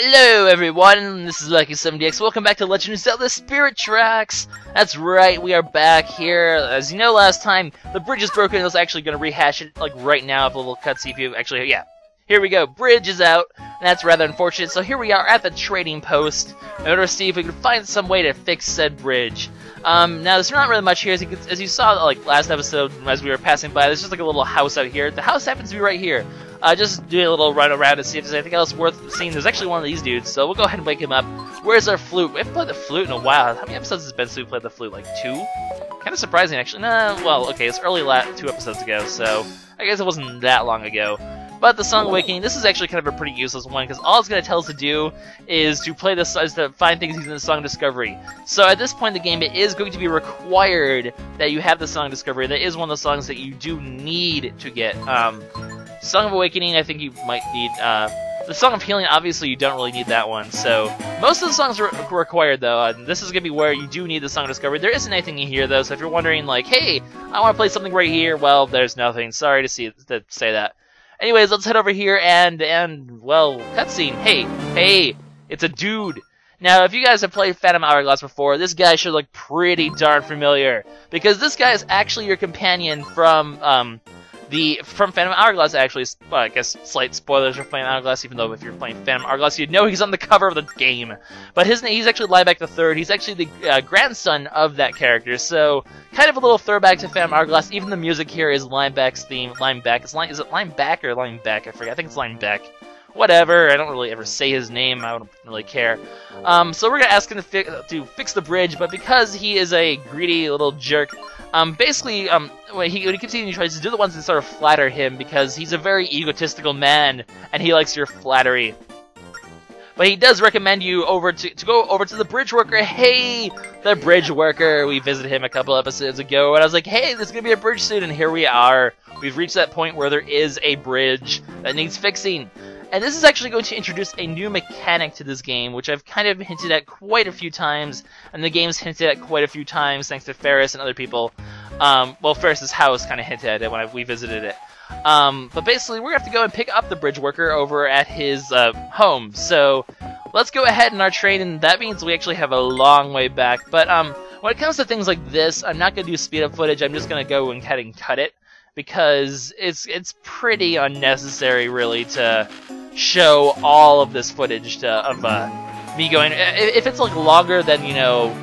Hello everyone, this is LuckySevenDX. Welcome back to Legend of Zelda Spirit Tracks! That's right, we are back here. As you know, last time, the bridge is broken. I was actually going to rehash it, like, right now, with a little cutscene view. Actually, yeah. Here we go, bridge is out, and that's rather unfortunate. So here we are at the trading post, in order to see if we can find some way to fix said bridge. Now, there's not really much here. As you saw, like, last episode, as we were passing by, there's just, like, a little house out here. The house happens to be right here. Just do a little run around and see if there's anything else worth seeing. There's actually one of these dudes, so we'll go ahead and wake him up. Where's our flute? We haven't played the flute in a while. How many episodes has it been since we played the flute? Like 2? Kind of surprising, actually. Nah, well, okay, it's early 2 episodes ago, so I guess it wasn't that long ago. But the Song Awakening, this is actually kind of a pretty useless one, because all it's going to tell us to do is to play this, is to find things using the Song Discovery. So at this point in the game, it is going to be required that you have the Song Discovery. That is one of the songs that you do need to get. Song of Awakening, I think you might need. The Song of Healing, obviously, you don't really need that one. So most of the songs are required, though. And this is going to be where you do need the Song Discovery. There isn't anything in here, though. So if you're wondering, like, hey, I want to play something right here, well, there's nothing. Sorry to say that. Anyways, let's head over here and well, cutscene. Hey, it's a dude. Now, if you guys have played Phantom Hourglass before, this guy should look pretty darn familiar, because this guy is actually your companion from Phantom Hourglass. Actually, well, I guess slight spoilers for Phantom Hourglass, even though if you're playing Phantom Hourglass, you'd know he's on the cover of the game. But he's actually Linebeck III. He's actually the grandson of that character, so kind of a little throwback to Phantom Hourglass. Even the music here is Linebeck's theme. Linebeck. Is it Linebeck or Linebeck? I forget. I think it's Linebeck. Whatever. I don't really ever say his name. I don't really care. So we're gonna ask him to fix the bridge, but because he is a greedy little jerk, basically, when he keeps eating, he tries to do the ones that sort of flatter him, because he's a very egotistical man, and he likes your flattery. But he does recommend you to go over to the bridge worker. Hey, the bridge worker. We visited him a couple episodes ago, and I was like, hey, there's gonna be a bridge soon, and here we are. We've reached that point where there is a bridge that needs fixing. And this is actually going to introduce a new mechanic to this game, which I've kind of hinted at quite a few times, and the game's hinted at quite a few times thanks to Ferris and other people. Well, Ferris's house kind of hinted at it when we visited it. But basically, we're going to have to go and pick up the bridge worker over at his home. So let's go ahead in our train, and that means we actually have a long way back. But when it comes to things like this, I'm not going to do speed-up footage. I'm just going to go ahead and cut it, because it's pretty unnecessary, really, to show all of this footage of me going. If it's like longer than, you know,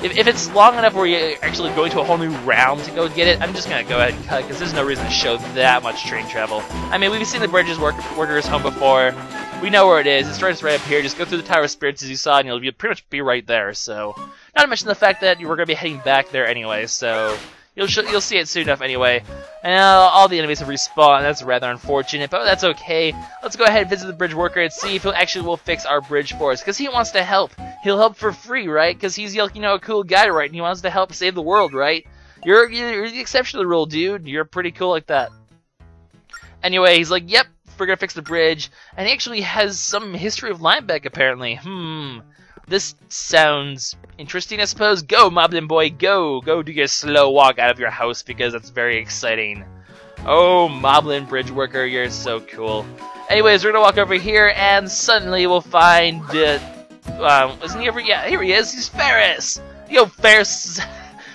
if it's long enough where you're actually going to a whole new round to go get it, I'm just gonna go ahead and cut, because there's no reason to show that much train travel. I mean, we've seen the bridges workers home before. We know where it is. It's right up here. Just go through the Tower of Spirits as you saw, and you'll pretty much be right there. So, not to mention the fact that we're gonna be heading back there anyway. So you'll see it soon enough anyway. And all the enemies have respawned. That's rather unfortunate, but that's okay. Let's go ahead and visit the bridge worker and see if he actually will fix our bridge for us, because he wants to help. He'll help for free, right? Because he's, you know, a cool guy, right? And he wants to help save the world, right? You're the exception to the rule, dude. You're pretty cool like that. Anyway, he's like, yep, we're gonna fix the bridge. And he actually has some history of Linebeck, apparently. This sounds interesting, I suppose. Go, Moblin boy, go! Go do your slow walk out of your house, because that's very exciting. Oh, Moblin bridge worker, you're so cool. Anyways, we're gonna walk over here, and suddenly we'll find, isn't he over? Yeah, here he is. He's Ferris! Yo, Ferris!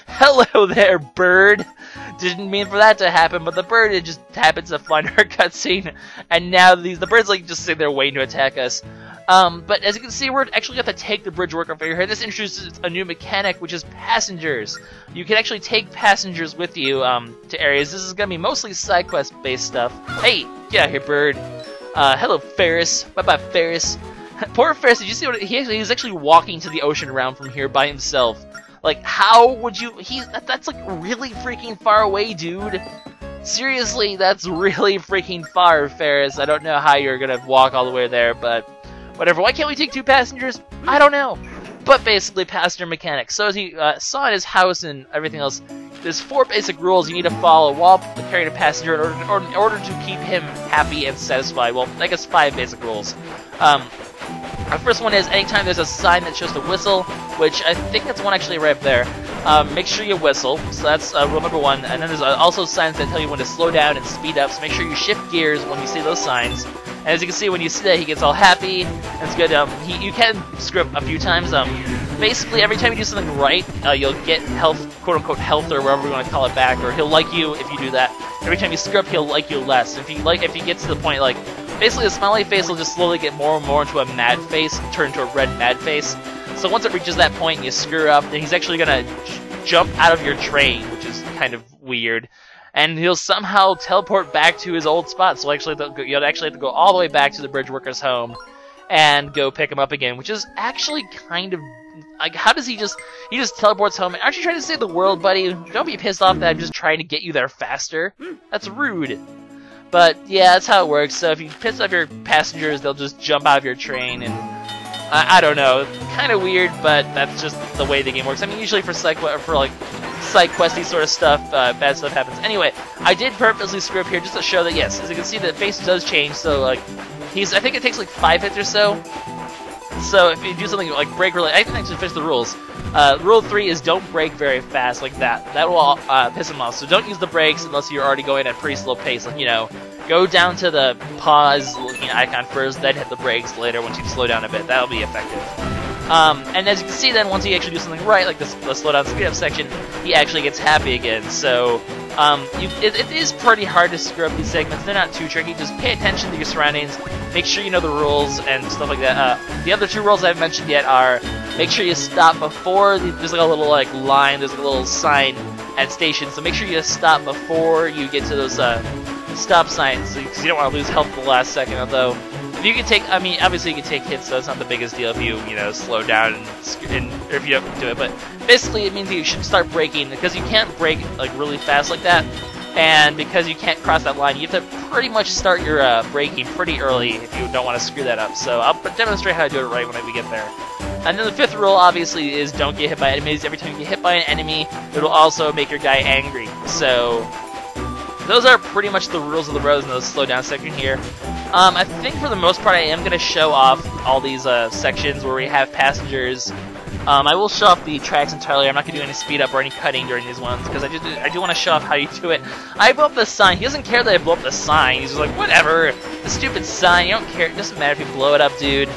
Hello there, bird! Didn't mean for that to happen, but the bird, it just happens to find our cutscene, and now the birds, like, just sit there waiting to attack us. But as you can see, we're actually going to take the bridge worker over here. This introduces a new mechanic, which is passengers. You can actually take passengers with you to areas. This is going to be mostly side quest based stuff. Hey, get out here, bird. Hello, Ferris. Bye-bye, Ferris. Poor Ferris, did you see what he's actually walking to the ocean around from here by himself? Like, how would you... That's like really freaking far away, dude. Seriously, that's really freaking far, Ferris. I don't know how you're going to walk all the way there, but whatever. Why can't we take 2 passengers? I don't know. But basically, passenger mechanics. So as you saw in his house and everything else, there's 4 basic rules you need to follow while carrying a passenger in order to keep him happy and satisfied. Well, I guess 5 basic rules. Our first one is anytime there's a sign that shows to whistle, which I think that's one actually right up there, make sure you whistle. So that's rule number 1. And then there's also signs that tell you when to slow down and speed up, so make sure you shift gears when you see those signs. And as you can see, when you see that, he gets all happy. It's good. You can screw up a few times. Basically, every time you do something right, you'll get health, quote-unquote health, or whatever you want to call it back, or he'll like you if you do that. Every time you screw up, he'll like you less. If you get to the point, like, basically the smiley face will just slowly get more and more into a mad face, turn into a red mad face. So once it reaches that point and you screw up, then he's actually gonna jump out of your train, which is kind of weird. And he'll somehow teleport back to his old spot, so you'll actually have to go all the way back to the bridge worker's home and go pick him up again, which is actually kind of... Like, how does he just teleports home? Aren't you trying to save the world, buddy? Don't be pissed off that I'm just trying to get you there faster. That's rude. But, yeah, that's how it works. So if you piss off your passengers, they'll just jump out of your train, and I don't know. Kind of weird, but that's just the way the game works. I mean, usually for side questy sort of stuff, bad stuff happens. Anyway, I did purposely screw up here just to show that, yes, as you can see, the face does change. So, like, I think it takes like 5 hits or so. So if you do something like brake really, I can actually finish the rules. Rule 3 is don't brake very fast like that. That will piss him off. So don't use the brakes unless you're already going at a pretty slow pace. Like, you know, go down to the pause looking icon first, then hit the brakes later once you slow down a bit. That'll be effective. And as you can see, then once you actually do something right, like the slow down speed up section, he actually gets happy again. So it is pretty hard to screw up these segments. They're not too tricky. Just pay attention to your surroundings. Make sure you know the rules and stuff like that. The other 2 rules I haven't mentioned yet are make sure you stop before there's like a little like line. There's like a little sign at stations. So make sure you stop before you get to those stop signs, because you don't want to lose health at the last second. Although if you can take, I mean, obviously you can take hits, so it's not the biggest deal if you slow down and or if you don't do it. But basically, it means that you should start braking, because you can't brake like really fast like that. And because you can't cross that line, you have to pretty much start your braking pretty early if you don't want to screw that up. So I'll demonstrate how to do it right when we get there. And then the 5th rule, obviously, is don't get hit by enemies. Every time you get hit by an enemy, it'll also make your guy angry. So those are pretty much the rules of the road in the slow down section here. I think for the most part I am going to show off all these sections where we have passengers. I will show off the tracks entirely. I'm not going to do any speed up or any cutting during these ones, because I do want to show off how you do it. I blow up the sign. He doesn't care that I blow up the sign. He's just like, whatever, the stupid sign, you don't care. It doesn't matter if you blow it up, dude.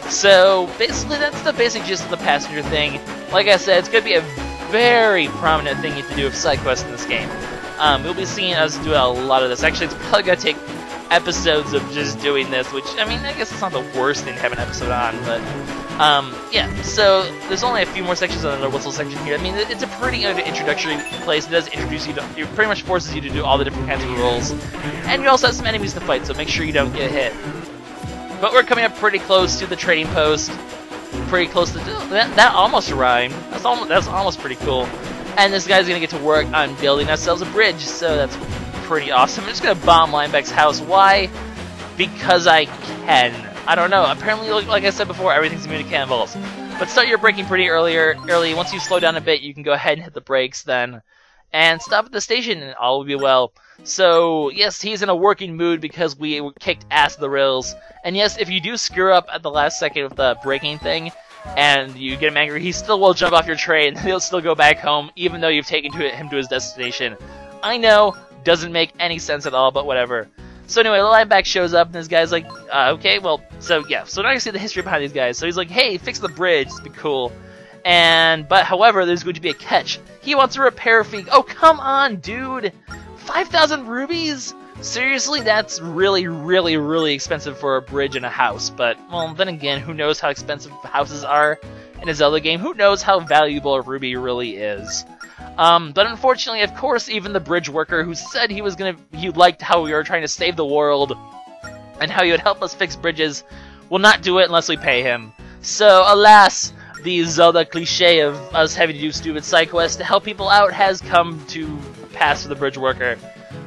So basically that's the basic gist of the passenger thing. Like I said, it's going to be a very prominent thing you have to do with side quests in this game. You'll be seeing us do a lot of this. Actually, it's probably going to take episodes of just doing this, which, I mean, I guess it's not the worst thing to have an episode on, but yeah, so there's only a few more sections on the whistle section here. I mean, it's a pretty good introductory place. It does introduce you to, it pretty much forces you to do all the different kinds of rules, and you also have some enemies to fight, so make sure you don't get hit. But we're coming up pretty close to the trading post. Pretty close to that almost rhymed. That's almost pretty cool. And this guy's gonna get to work on building ourselves a bridge, so that's pretty awesome. I'm just gonna bomb Linebeck's house. Why? Because I can. I don't know. Apparently, like I said before, everything's immune to cannonballs. But start your braking pretty early. Once you slow down a bit, you can go ahead and hit the brakes then, and stop at the station, and all will be well. So yes, he's in a working mood because we kicked ass to the rails. And yes, if you do screw up at the last second with the braking thing, and you get him angry, he still will jump off your train, and he'll still go back home, even though you've taken him to his destination. I know, doesn't make any sense at all, but whatever. So anyway, Linebeck shows up, and this guy's like, okay, well, so yeah. So now you see the history behind these guys. So he's like, hey, fix the bridge, it's be cool. But however, there's going to be a catch. He wants a repair fee. Oh, come on, dude! 5,000 rubies? Seriously, that's really, really, really expensive for a bridge and a house. But, well, then again, who knows how expensive houses are in a Zelda game? Who knows how valuable a ruby really is? But unfortunately, of course, even the bridge worker who said he liked how we were trying to save the world and how he would help us fix bridges will not do it unless we pay him. So, alas, the Zelda cliche of us having to do stupid side quests to help people out has come to pass for the bridge worker.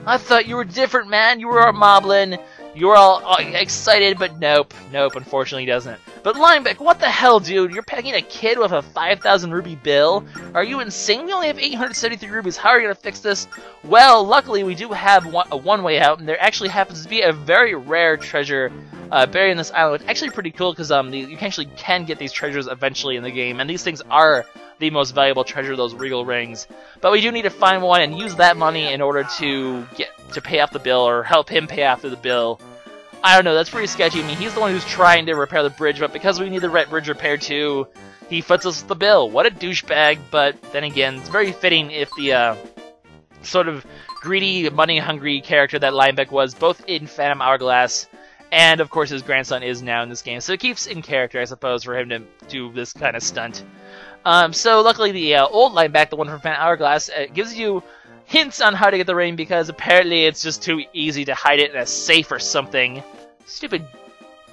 I thought you were different, man. You were a moblin. You were all excited, but nope, unfortunately he doesn't. But Linebeck, what the hell, dude? You're packing a kid with a 5,000 rupee bill? Are you insane? We only have 873 rubies. How are you going to fix this? Well, luckily we do have one way out, and there actually happens to be a very rare treasure buried in this island. It's actually pretty cool because you actually can get these treasures eventually in the game, and these things are the most valuable treasure, those Regal Rings. But we do need to find one and use that money in order to pay off the bill, or help him pay off the bill. I don't know, that's pretty sketchy. I mean, he's the one who's trying to repair the bridge, but because we need the bridge repaired too, he foots us the bill. What a douchebag, but then again, it's very fitting if the sort of greedy, money-hungry character that Linebeck was, both in Phantom Hourglass, and of course his grandson is now in this game. So it keeps in character, I suppose, for him to do this kind of stunt. So luckily the old Linebeck, the one from Phantom Hourglass, gives you hints on how to get the ring, because apparently it's just too easy to hide it in a safe or something. Stupid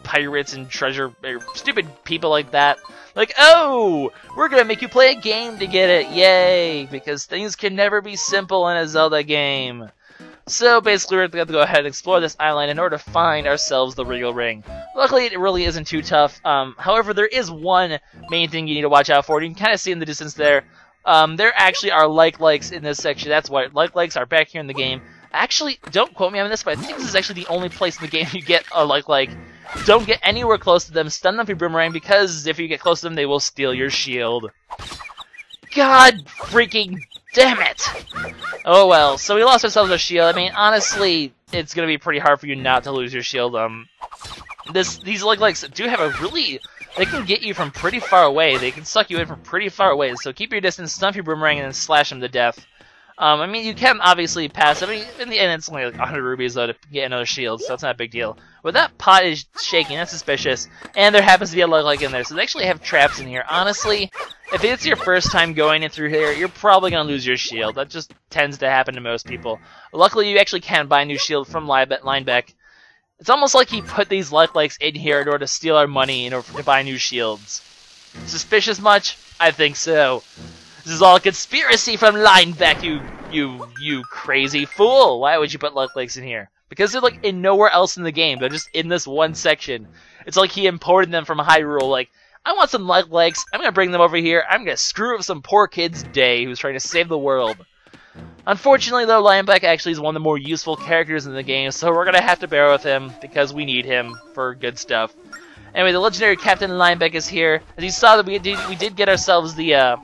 pirates and treasure, or stupid people like that. Like, oh, we're gonna make you play a game to get it, yay! Because things can never be simple in a Zelda game. So basically we're going to go ahead and explore this island in order to find ourselves the Regal Ring. Luckily it really isn't too tough. However, there is one main thing you need to watch out for. You can kind of see in the distance there. There actually are like-likes in this section. That's why like-likes are back here in the game. Actually, don't quote me on this, but I think this is actually the only place in the game you get a like-like. Don't get anywhere close to them. Stun them with your boomerang, because if you get close to them, they will steal your shield. God freaking damn it! Oh well, so we lost ourselves a shield. I mean, honestly, it's gonna be pretty hard for you not to lose your shield. These like-likes do have a really... They can get you from pretty far away. They can suck you in from pretty far away. So keep your distance, stump your boomerang, and then slash them to death. I mean, you can obviously pass. I mean, in the end, it's only like 100 rubies, though, to get another shield, so that's not a big deal. But that pot is shaking. That's suspicious. And there happens to be a like in there, so they actually have traps in here. Honestly, if it's your first time going in through here, you're probably going to lose your shield. That just tends to happen to most people. Luckily, you actually can buy a new shield from Linebeck. It's almost like he put these like-likes in here in order to steal our money in order to buy new shields. Suspicious much? I think so. This is all a conspiracy from Linebeck, you crazy fool! Why would you put like-likes in here? Because they're like in nowhere else in the game. They're just in this one section. It's like he imported them from Hyrule. Like, I want some like-likes. I'm gonna bring them over here. I'm gonna screw up some poor kid's day who's trying to save the world. Unfortunately, though, Linebeck actually is one of the more useful characters in the game, so we're gonna have to bear with him because we need him for good stuff. Anyway, the legendary Captain Linebeck is here. As you saw, that we did get ourselves the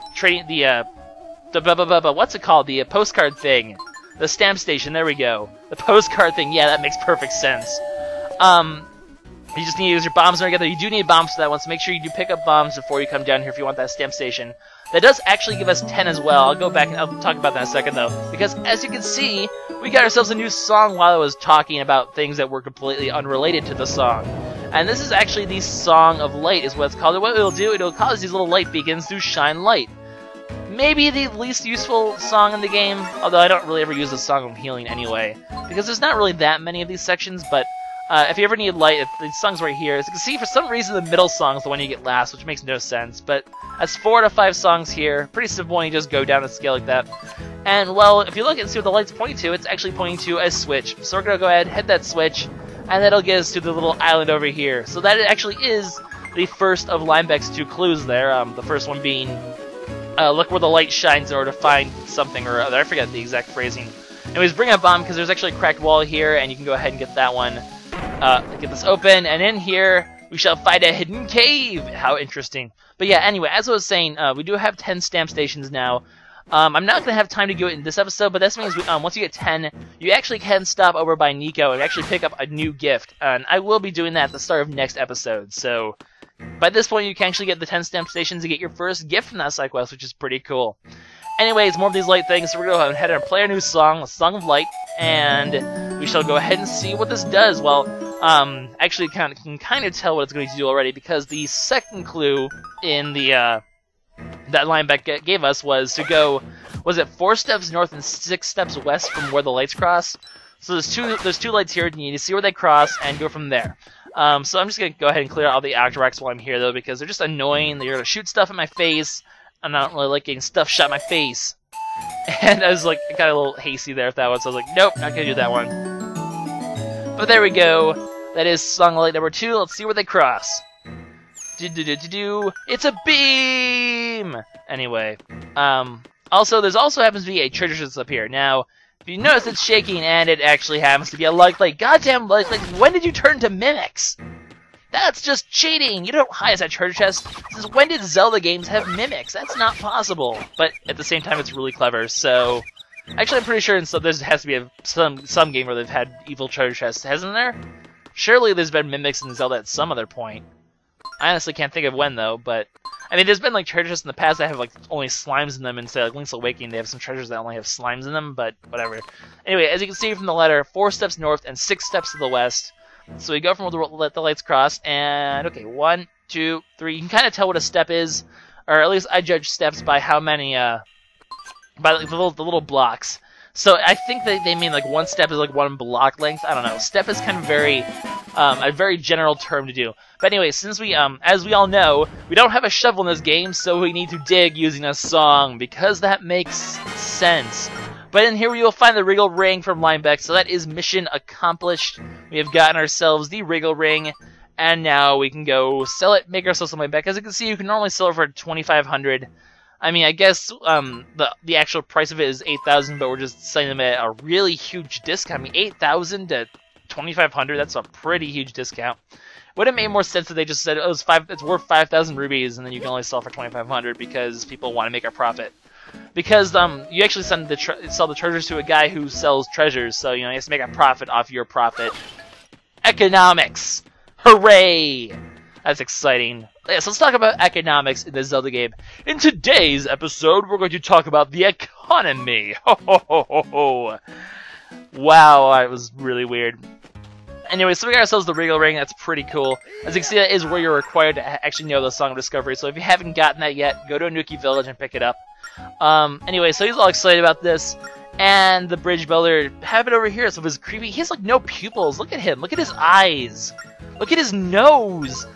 what's it called? The postcard thing, the stamp station. There we go. The postcard thing. Yeah, that makes perfect sense. You just need to use your bombs together. You do need bombs for that one, so make sure you do pick up bombs before you come down here if you want that stamp station. That does actually give us 10 as well. I'll go back and I'll talk about that in a second, though. Because, as you can see, we got ourselves a new song while I was talking about things that were completely unrelated to the song. And this is actually the Song of Light, is what it's called. And what it'll do, it'll cause these little light beacons to shine light. Maybe the least useful song in the game, although I don't really ever use the Song of Healing anyway. Because there's not really that many of these sections, but... if you ever need light, the song's right here. As you can see, for some reason, the middle song is the one you get last, which makes no sense. But that's 4 out of 5 songs here. Pretty simple when you just go down the scale like that. And, well, if you look and see what the light's pointing to, it's actually pointing to a switch. So we're going to go ahead, hit that switch, and that'll get us to the little island over here. So that actually is the first of Linebeck's 2 clues there. The first one being, look where the light shines in order to find something or other. I forget the exact phrasing. Anyways, bring a bomb, because there's actually a cracked wall here, and you can go ahead and get that one. Get this open, and in here we shall find a hidden cave. How interesting. But yeah, anyway, as I was saying, we do have 10 stamp stations now. I'm not going to have time to go in this episode, but that means once you get 10, you actually can stop over by Nico and actually pick up a new gift. And I will be doing that at the start of next episode. So by this point, you can actually get the 10 stamp stations to get your first gift from that side quest, which is pretty cool. Anyways, more of these light things, so we're going to go ahead and play our new song, a Song of Light, and we shall go ahead and see what this does. Well, actually can kind of tell what it's going to do already, because the second clue in the, that Linebeck gave us was to go, was it 4 steps north and 6 steps west from where the lights cross? So there's two lights here, and you need to see where they cross and go from there. So I'm just going to go ahead and clear out all the Actoracks while I'm here, though, because they're just annoying. They're going to shoot stuff in my face. I'm not really like getting stuff shot in my face. And I was like, I got a little hasty there with that one, so I was like, nope, not gonna do that one. But there we go. That is Song of Light number 2. Let's see where they cross. It's a beam! Anyway. Also, there's also happens to be a treasure chest up here. Now, if you notice, it's shaking, and it actually happens to be a like. Goddamn, like, when did you turn to mimics? That's just cheating! You don't hide that treasure chest. Since when did Zelda games have mimics? That's not possible. But at the same time, it's really clever, so... Actually, I'm pretty sure there has to be some game where they've had evil treasure chests, hasn't there? Surely there's been mimics in Zelda at some other point. I honestly can't think of when, though, but... I mean, there's been, like, treasures in the past that have, like, only slimes in them, and say, like, Link's Awakening, they have some treasures that only have slimes in them, but whatever. Anyway, as you can see from the letter, 4 steps north and 6 steps to the west. So we go from where the lights cross, and, okay, 1, 2, 3. You can kind of tell what a step is, or at least I judge steps by how many, by like, the little blocks. So I think that they mean, like, 1 step is, like, 1 block length. I don't know. Step is kind of a very general term to do. But anyway, since we, as we all know, we don't have a shovel in this game, so we need to dig using a song, because that makes sense. But in here we will find the Regal Ring from Linebeck, so that is mission accomplished. We have gotten ourselves the Regal Ring, and now we can go sell it, make ourselves some money back. As you can see, you can normally sell it for 2,500. I mean, I guess the actual price of it is 8,000, but we're just selling them at a really huge discount. I mean, 8,000 to 2,500, that's a pretty huge discount. Would have made more sense if they just said, oh, it's worth 5,000 rubies, and then you can only sell for 2,500 because people want to make a profit. Because you actually sell the treasures to a guy who sells treasures, so you know he has to make a profit off your profit. Economics! Hooray! That's exciting. Yeah, so let's talk about economics in the Zelda game. In today's episode, we're going to talk about the economy. Ho ho ho ho ho! Wow, that was really weird. Anyway, so we got ourselves the Regal Ring. That's pretty cool. As you can see, that is where you're required to actually know the Song of Discovery. So if you haven't gotten that yet, go to Anuki Village and pick it up. Anyway, so he's all excited about this. And the bridge builder have it over here. So it's creepy. He has like no pupils. Look at him. Look at his eyes. Look at his nose.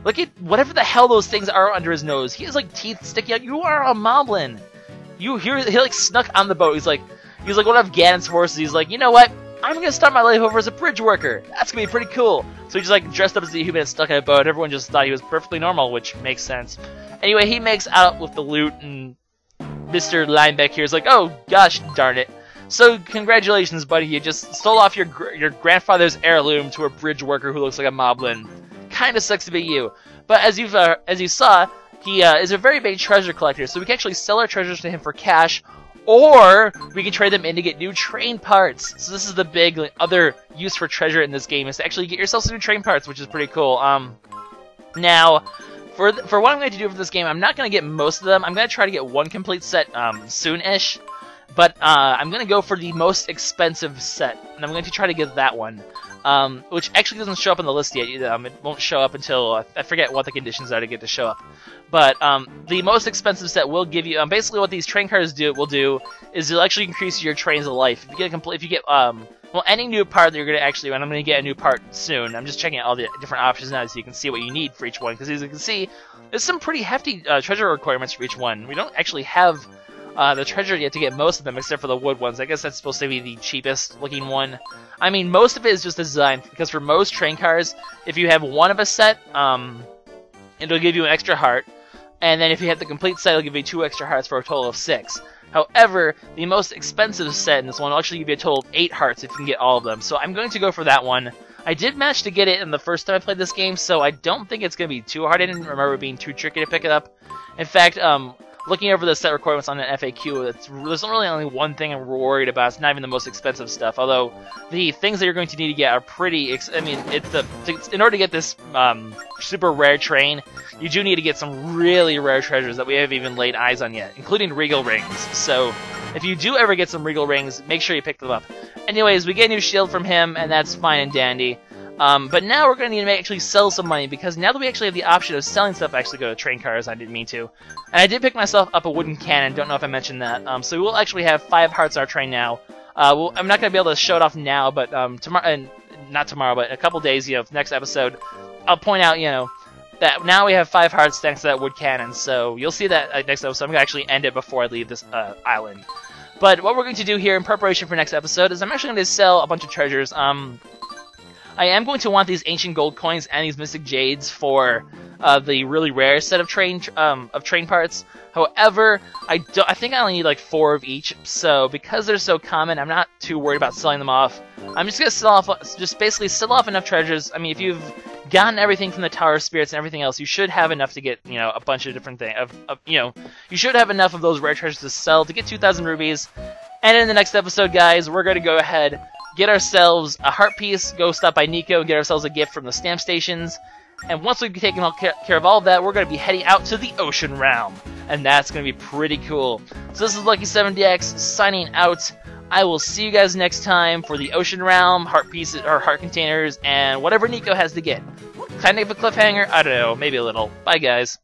Look at whatever the hell those things are under his nose. He has like teeth sticking out. You are a moblin. He like snuck on the boat. He's like one of Ganon's horses. He's like, you know what? I'm gonna start my life over as a bridge worker. That's gonna be pretty cool. So he just like dressed up as a human and stuck in a boat. Everyone just thought he was perfectly normal, which makes sense. Anyway, he makes out with the loot, and Mr. Linebeck here is like, oh gosh darn it. So congratulations, buddy. You just stole off your grandfather's heirloom to a bridge worker who looks like a moblin. Kinda sucks to be you. But as you saw, he is a very big treasure collector. So we can actually sell our treasures to him for cash. Or we can trade them in to get new train parts. So this is the big other use for treasure in this game, is to actually get yourself some new train parts, which is pretty cool. Now, for what I'm going to do for this game, I'm not going to get most of them. I'm going to try to get 1 complete set soon-ish. But I'm going to go for the most expensive set, and I'm going to try to get that one. Which actually doesn't show up on the list yet. It won't show up until, I forget what the conditions are to get to show up. But the most expensive set will give you, basically what these train cars will do is it'll actually increase your trains of life. If you get well, any new part that you're going to actually run, I'm going to get a new part soon. I'm just checking out all the different options now so you can see what you need for each one. Because as you can see, there's some pretty hefty treasure requirements for each one. We don't actually have the treasure yet to get most of them, except for the wood ones. I guess that's supposed to be the cheapest looking one. I mean, most of it is just design, because for most train cars, if you have 1 of a set, it'll give you an extra heart. And then if you have the complete set, it'll give you 2 extra hearts for a total of 6. However, the most expensive set in this one will actually give you a total of 8 hearts if you can get all of them. So I'm going to go for that one. I did manage to get it in the first time I played this game, so I don't think it's going to be too hard. I didn't remember it being too tricky to pick it up. In fact, looking over the set requirements on an FAQ, there's really only one thing I'm worried about. It's not even the most expensive stuff. Although the things that you're going to need to get are pretty. I mean, in order to get this super rare train, you do need to get some really rare treasures that we haven't even laid eyes on yet, including Regal Rings. So if you do ever get some Regal Rings, make sure you pick them up. Anyways, we get a new shield from him, and that's fine and dandy. But now we're going to need to actually sell some money, because now that we actually have the option of selling stuff, I actually go to train cars. I didn't mean to. And I did pick myself up a wooden cannon. Don't know if I mentioned that. So we'll actually have 5 hearts on our train now. I'm not going to be able to show it off now, but not tomorrow, but in a couple days, next episode, I'll point out, that now we have 5 hearts thanks to that wood cannon. So you'll see that next episode. I'm going to actually end it before I leave this island. But what we're going to do here in preparation for next episode is I'm actually going to sell a bunch of treasures. I am going to want these ancient gold coins and these mystic jades for the really rare set of train parts. However, I think I only need like 4 of each. So because they're so common, I'm not too worried about selling them off. I'm just gonna basically sell off enough treasures. I mean, if you've gotten everything from the Tower of Spirits and everything else, you should have enough to get a bunch of different things. You should have enough of those rare treasures to sell to get 2,000 rubies. And in the next episode, guys, we're gonna go ahead, get ourselves a heart piece, go stop by Nico, get ourselves a gift from the stamp stations, and once we've taken care of all of that, we're going to be heading out to the Ocean Realm, and that's going to be pretty cool. So this is LuckySevenDX signing out. I will see you guys next time for the Ocean Realm, heart pieces, or heart containers, and whatever Nico has to get. Kind of a cliffhanger? I don't know, maybe a little. Bye, guys.